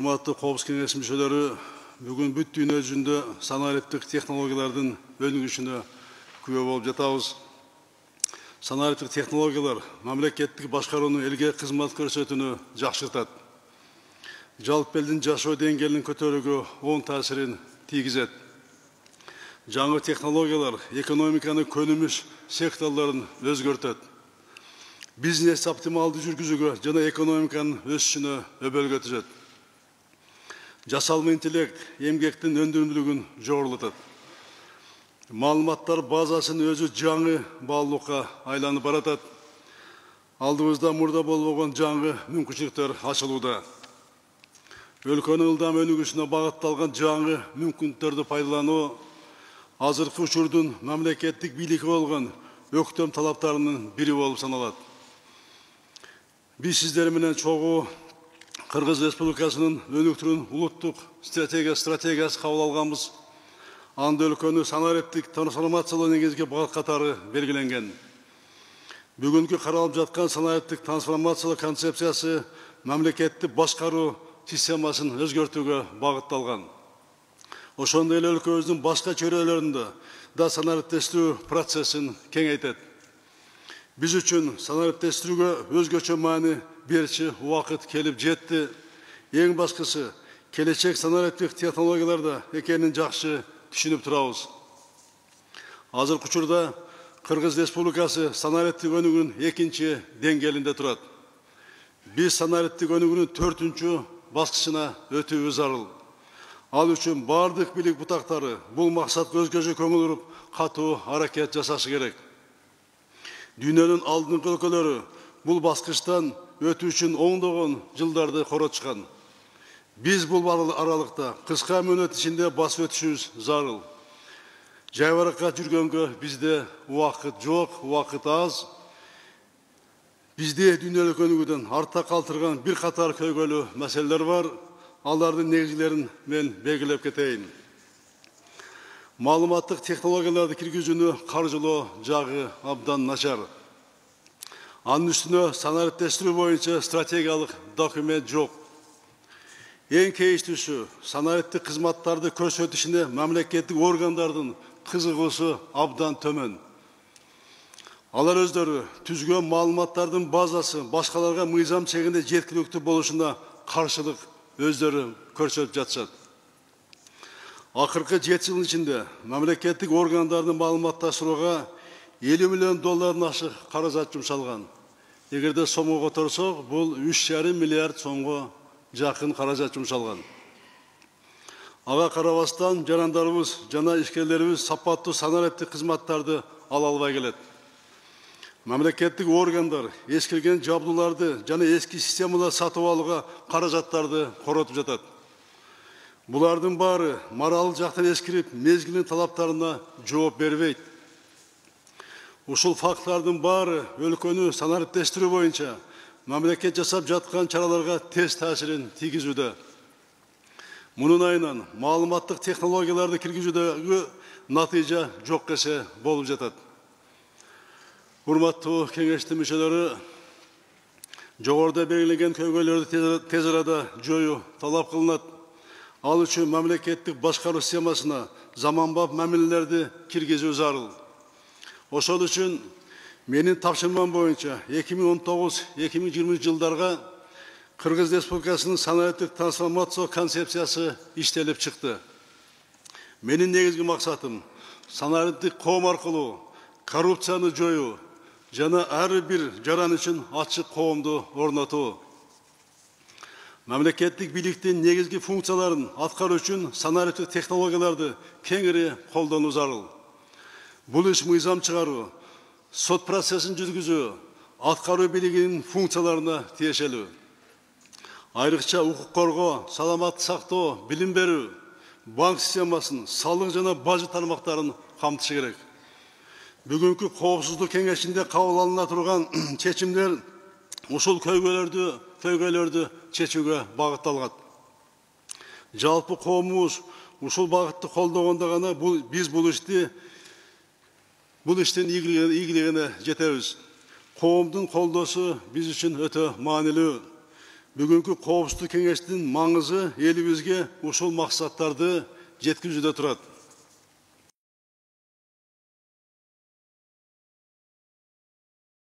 Урматтуу Коопсуз кеңеши мүчөлөрү, бүгүн бүт дүйнө жүзүндө санариптик технологиялардын өнүгүшүнө күбө болуп жатабыз. Санариптик технологиялар мамлекеттик башкарууну элге кызмат көрсөтүүнү жакшыртат. Жалпы элдин жашоо деңгээлин көтөрүүгө оң таасирин тийгизет. Жаңы технологиялар экономиканы көнүмүш секторлорун өзгөртөт. Бизнес оптималдуу жүргүзүүгө жана экономиканын өсүшүнө өбөлгө түзөт. Жасалма интеллект эмгектин өндүрүмдүүлүгүн жогорулатат. Маалыматтар базасын өзү жаңы баалуулукка айланып баратат. Алдыбызда мурда болбогон жаңы мүмкүнчүлүктөр ачылууда. Өлкөнүн ылдам өнүгүшүнө багытталган жаңы мүмкүнчүлүктөрдү пайдалануу азыркы учурдун мамлекеттик бийликке болгон өктөм талаптарынын бири болуп саналат. Биз сиздер менен чогуу Кыргыз Республикасынын өнүктүрүүнүн улуттук стратегиясы кабыл алганбыз. Анда өлкөнү санариптик трансформациялоо негизги багыт катары белгиленген. Бүгүнкү каралып жаткан санариптик трансформациялоо концепциясы мамлекеттик башкаруу системасын өзгөртүүгө багытталган. Ошондой эле өлкөбүздүн башка чөйрөлөрүндө да санариптештирүү процессин кеңейтет. Биз үчүн санариптештирүүгө өзгөчө маани берчи убакыт келип жетти. Эң башкысы келечек санариптик технологияларда экенин жакшы түшүнүп турабыз. Азыркы учурда Кыргыз Республикасы санариптик өнүгүүнүн экинчи деңгээлинде турат. Биз санариптик өнүгүүнүн 4-чү баскычына өтүүбүз зарыл. Ал үчүн бардык бийлик бутактары бул максатка өзгөчө көңүл буруп, катуу аракет жасашы керек. Дүйнөнүн алдыңкы өлкөлөрү бул баскычтан өтүү үчүн оңдогон жылдарды коротушкан. Биз бул аралыкта кыска мөөнөт ичинде басып өтүшүбүз зарыл. Жайбаракка жүргөнгө бизде убакыт жок, убакыт аз. Бизде дүйнөлүк өнүгүүдөн артта калтырган бир катар көйгөйлүү маселелер бар. Алардын негизлерин мен белгилеп кетейин. Маалыматтык технологияларды киргизүүнү каржылоо жагы абдан начар. Анын үстүнө санариптештирүү боюнча стратегиялык документ жок. Эң кейиштүүсү санариптик кызматтарды көрсөтүшүнө мамлекеттик органдардын кызыгуусу абдан төмөн. Алар өздөрү түзгөн маалыматтардын базасы башкаларга мыйзам чегинде жеткиликтүү болушуна каршылык өздөрү көрсөтүп жатышат. Акыркы 7 жылдын ичинде мамлекеттик органдардын маалыматташтырууга $50 миллион ашык каражат жумшалган. Эгерде сомго которсок, бул 3,5 миллиард сомго жакын каражат жумшалган. Ага карабастан жарандарыбыз жана ишкерлерибиз сапаттуу санариптик кызматтарды ала албай келет. Мамлекеттик органдар эскирген жабдууларды жана эски системалар сатып алууга каражаттарды коротуп жатат. Булардын баары моралдык жактан эскирип, мезгилдин талаптарына жооп бербейт. Ушул фактлардын баары өлкөнү санариптештирүү боюнча мамлекет жасап жаткан чараларга терс таасирин тийгизүүдө. Мунун айынан маалыматтык технологияларды киргизүүдөгү натыйжа жок эсе болуп жатат. Урматтуу кеңештин мүчөлөрү, жогоруда белгиленген көйгөйлөрдү тез арада жоюу талап кылынат. Ал үчүн мамлекеттик башкаруу системасына заманбап мамилелерди киргизүү зарыл. Ошол үчүн менин тапшырмам боюнча 2019-2020 жылдарга Кыргыз Республикасынын санариптик трансформациялоо концепциясы иштелип чыкты. Менин негизги максатым санариптик коом аркылуу коррупцияны жоюу жана ар бир жаран үчүн ачык коомду орнотуу. Мамлекеттик бийликтин негизги функцияларын аткаруу үчүн санариптик технологияларды кеңири колдонуу зарыл. Бул иш мыйзам чыгаруу, сот процессин жүргүзүү, аткаруу бийлигинин функцияларына тиешелүү. Айрыкча укук коргоо, саламаттык сактоо, билим берүү, банк системасын, салык жана бажы тармактарын камтышы керек. Бүгүнкү коопсуздук кеңешинде кабыл алына турган чечимдер ушул көйгөйлөрдү чечүүгө багытталган. Жалпы коомубуз ушул багытты колдогондо гана биз бул иштин ийгилигине жетебиз. Коомдун колдоосу биз үчүн өтө маанилүү. бүгүнкү коопсуздук кеңештин маңызы элибизге ушул максаттарды жеткизүүдө турат.